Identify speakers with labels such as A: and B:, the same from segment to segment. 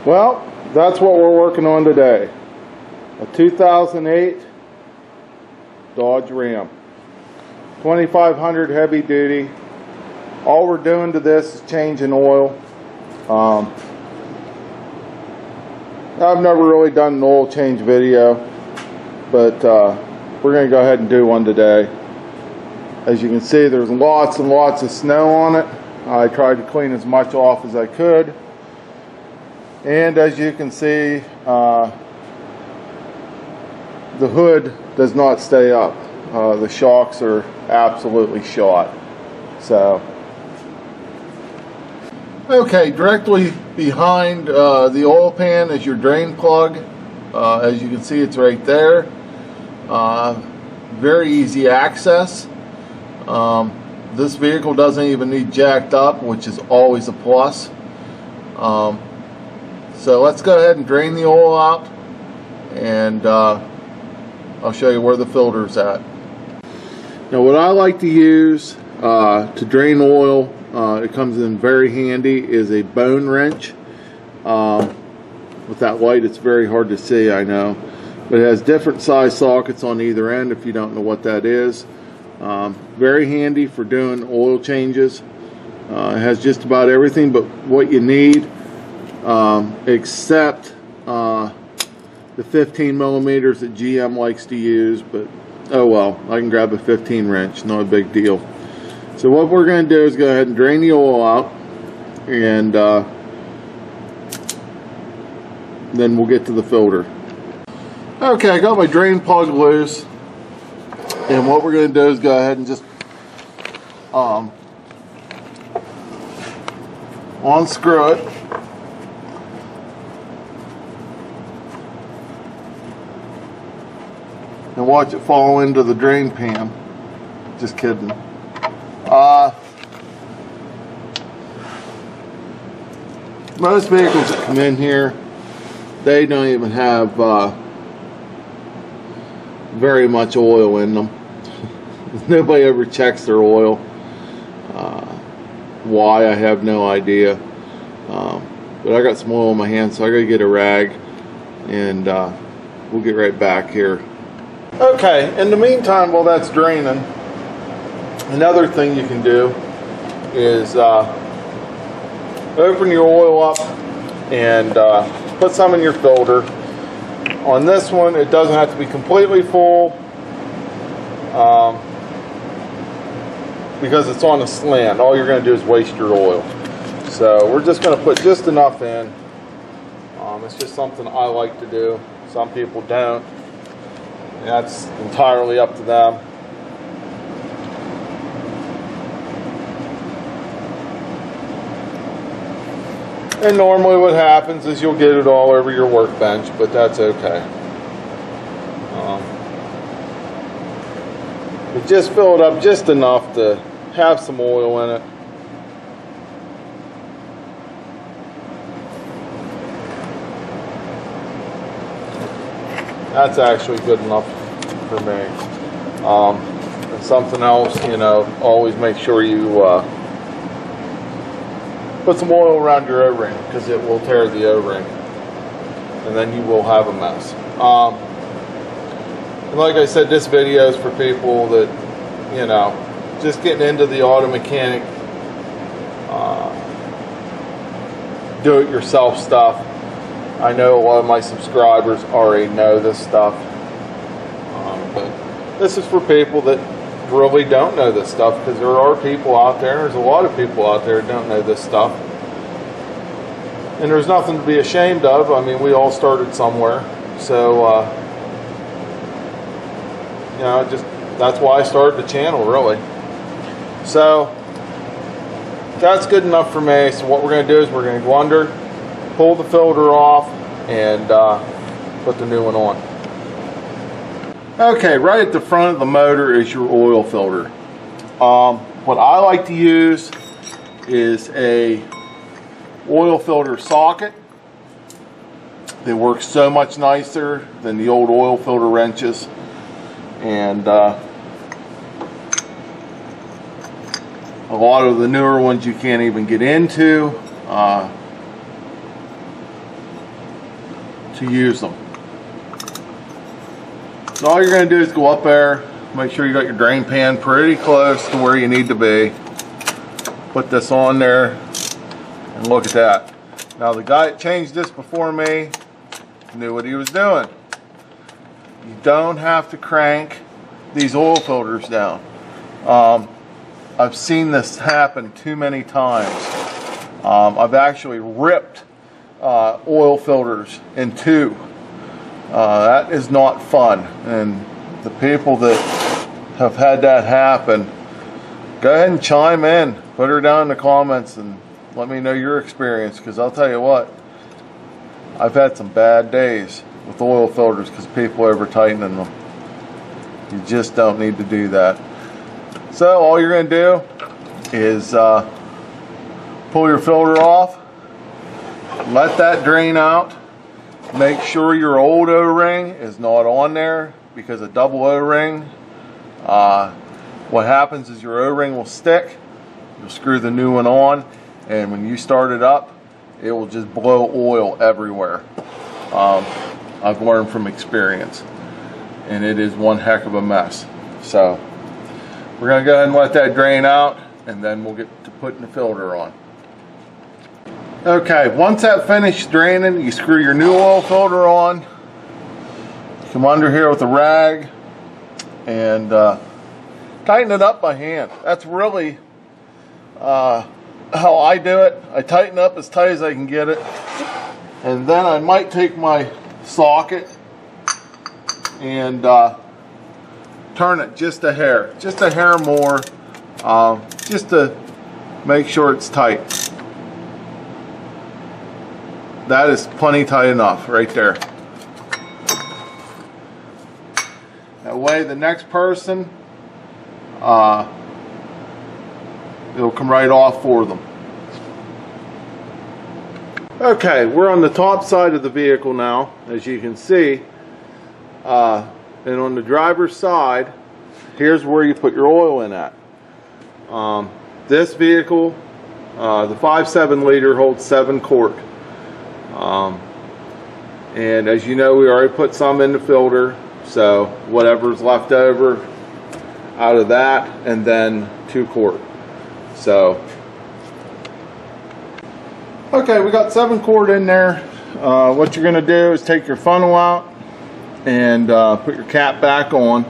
A: Well, that's what we're working on today. A 2008 Dodge Ram. 2500 heavy duty. All we're doing to this is changing oil. I've never really done an oil change video, but we're going to go ahead and do one today. As you can see, there's lots and lots of snow on it. I tried to clean as much off as I could. And as you can see, the hood does not stay up. The shocks are absolutely shot. So, okay, directly behind the oil pan is your drain plug. As you can see, it's right there. Very easy access. This vehicle doesn't even need jacked up, which is always a plus. So let's go ahead and drain the oil out, and I'll show you where the filter's at. Now, what I like to use to drain oil, it comes in very handy, is a bone wrench. With that light, it's very hard to see, I know. But it has different size sockets on either end if you don't know what that is. Very handy for doing oil changes. It has just about everything but what you need, except the 15 millimeters that GM likes to use. But oh well, I can grab a 15 wrench, not a big deal. So what we're going to do is go ahead and drain the oil out, and then we'll get to the filter. Okay, I got my drain plug loose, and what we're going to do is go ahead and just unscrew it. And watch it fall into the drain pan. Just kidding. Most vehicles that come in here, they don't even have very much oil in them. Nobody ever checks their oil. Why, I have no idea. But I got some oil in my hand, so I gotta get a rag, and we'll get right back here. Okay, in the meantime, while that's draining, another thing you can do is open your oil up and put some in your filter. On this one, it doesn't have to be completely full because it's on a slant. All you're going to do is waste your oil. So we're just going to put just enough in. It's just something I like to do. Some people don't. That's entirely up to them. And normally what happens is you'll get it all over your workbench, but that's okay. But just fill it up just enough to have some oil in it. That's actually good enough for me. And something else, you know, always make sure you put some oil around your O-ring, because it will tear the O-ring, and then you will have a mess. And like I said, this video is for people that, you know, just getting into the auto mechanic, do-it-yourself stuff. I know a lot of my subscribers already know this stuff, but this is for people that really don't know this stuff, because there are people out there, there's a lot of people out there that don't know this stuff, and there's nothing to be ashamed of. I mean, we all started somewhere, so you know, just that's why I started the channel, really. So that's good enough for me. So what we're going to do is we're going to go under, pull the filter off, and put the new one on. Okay, right at the front of the motor is your oil filter. What I like to use is a oil filter socket. They work so much nicer than the old oil filter wrenches, and a lot of the newer ones you can't even get into. to use them. So all you're going to do is go up there, make sure you got your drain pan pretty close to where you need to be. Put this on there, and look at that. Now the guy that changed this before me knew what he was doing. You don't have to crank these oil filters down. I've seen this happen too many times. I've actually ripped oil filters in two. That is not fun, and the people that have had that happen, go ahead and chime in. Put her down in the comments and let me know your experience, because I'll tell you what, I've had some bad days with oil filters because people over tightening them. You just don't need to do that. So all you're going to do is pull your filter off, let that drain out. Make sure your old O-ring is not on there, because a double O-ring, what happens is your O-ring will stick. You'll screw the new one on, and when you start it up, it will just blow oil everywhere. I've learned from experience, and it is one heck of a mess. So we're going to go ahead and let that drain out, and then we'll get to putting the filter on. Okay, once that finished draining, you screw your new oil filter on. Come under here with a rag and tighten it up by hand. That's really how I do it. I tighten up as tight as I can get it, and then I might take my socket and turn it just a hair more, just to make sure it's tight. That is plenty tight enough right there. That way the next person, it'll come right off for them. Okay, we're on the top side of the vehicle now, as you can see. And on the driver's side, here's where you put your oil in at. This vehicle, the 5.7 liter holds 7 quart. And as you know, we already put some in the filter, so whatever's left over out of that, and then 2 quart. So okay, we got 7 quart in there. What you're going to do is take your funnel out and put your cap back on.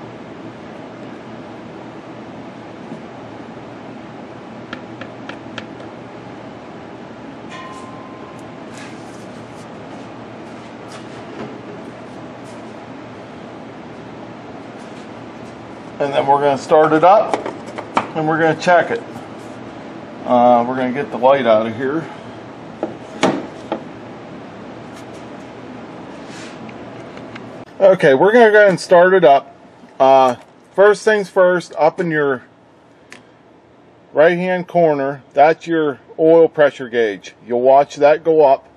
A: And then we're going to start it up and we're going to check it. We're going to get the light out of here. Okay, we're going to go ahead and start it up. First things first, up in your right hand corner, that's your oil pressure gauge. You'll watch that go up.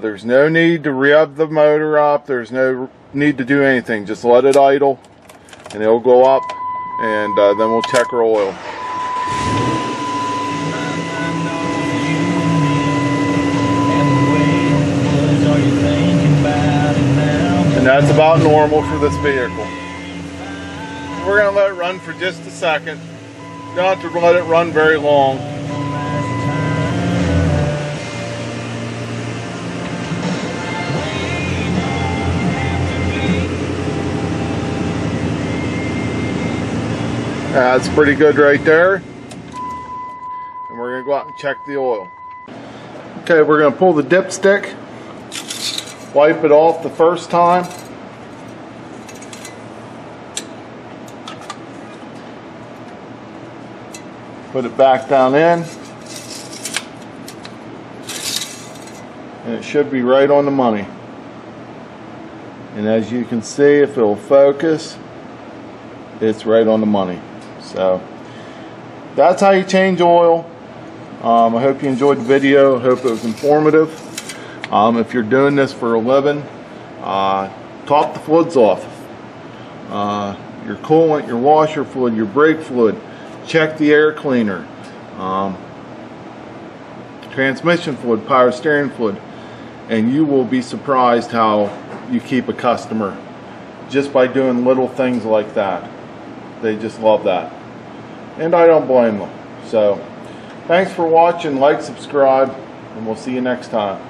A: There's no need to rev the motor up. There's no need to do anything. Just let it idle and it'll go up, and then we'll check our oil. And that's about normal for this vehicle. We're going to let it run for just a second. You don't have to let it run very long. That's pretty good right there. And we're going to go out and check the oil. Okay, we're going to pull the dipstick, wipe it off the first time. Put it back down in. And it should be right on the money. And as you can see, if it'll focus, it's right on the money. So that's how you change oil. I hope you enjoyed the video. I hope it was informative. If you're doing this for a living, top the fluids off. Your coolant, your washer fluid, your brake fluid. Check the air cleaner. Transmission fluid, power steering fluid. and you will be surprised how you keep a customer just by doing little things like that. They just love that, and I don't blame them. So thanks for watching. Like, subscribe, and we'll see you next time.